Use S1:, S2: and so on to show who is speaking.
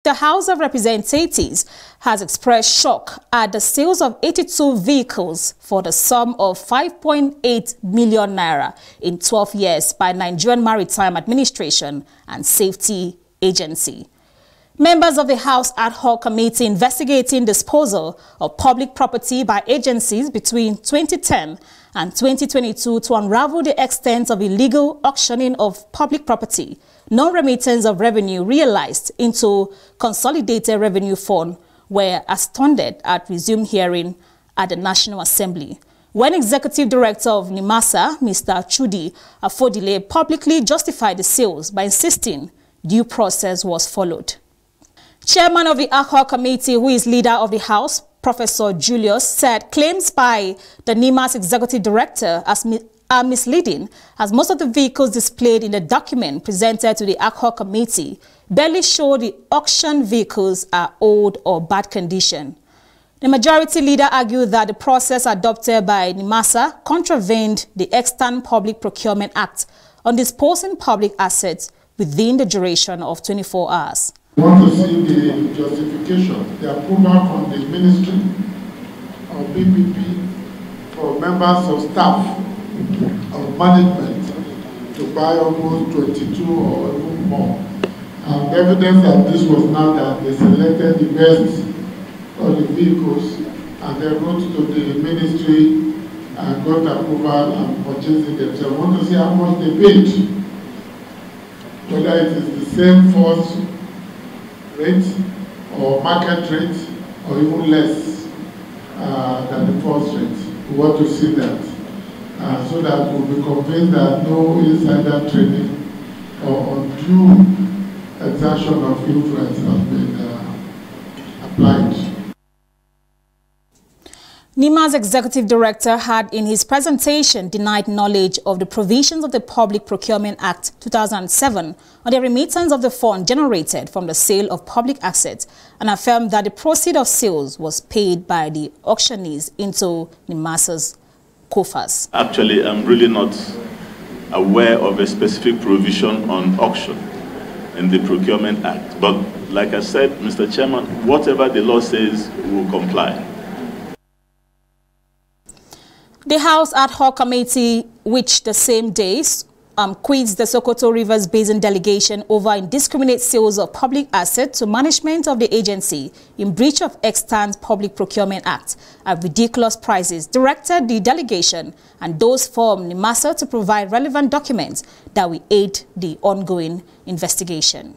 S1: The House of Representatives has expressed shock at the sales of 82 vehicles for the sum of 5.8 million naira in 12 years by Nigerian Maritime Administration and Safety Agency. Members of the House Ad Hoc Committee investigating disposal of public property by agencies between 2010 and 2022 to unravel the extent of illegal auctioning of public property, non-remittance of revenue realized into Consolidated Revenue Fund, were astounded at resumed hearing at the National Assembly, when Executive Director of NIMASA, Mr. Chudi Afodile, publicly justified the sales by insisting due process was followed. Chairman of the Ad Hoc Committee, who is leader of the House, Professor Julius, said claims by the NIMAS Executive Director are misleading, as most of the vehicles displayed in the document presented to the Ad Hoc Committee barely show the auction vehicles are old or bad condition. The majority leader argued that the process adopted by NIMASA contravened the Extant Public Procurement Act on disposing public assets within the duration of 24 hours.
S2: We want to see the justification, the approval from the Ministry of PPP for members of staff of management to buy almost 22 or even more. And evidence that this was now that they selected the best of the vehicles and they wrote to the Ministry and got approval and purchased it themselves. I want to see how much they paid, whether it is the same force rate or market rate or even less than the first rate. We want to see that so that we'll be convinced that no insider trading or undue exertion of influence has been applied.
S1: NIMAS Executive Director had in his presentation denied knowledge of the provisions of the Public Procurement Act 2007 on the remittance of the fund generated from the sale of public assets and affirmed that the proceeds of sales was paid by the auctioneers into NIMASA'S coffers.
S3: Actually, I'm really not aware of a specific provision on auction in the Procurement Act. But like I said, Mr. Chairman, whatever the law says, we will comply.
S1: The House Ad Hoc Committee, which the same day quits the Sokoto Rivers Basin delegation over indiscriminate sales of public assets to management of the agency in breach of Extant Public Procurement Act at ridiculous prices, directed the delegation and those from NIMASA to provide relevant documents that will aid the ongoing investigation.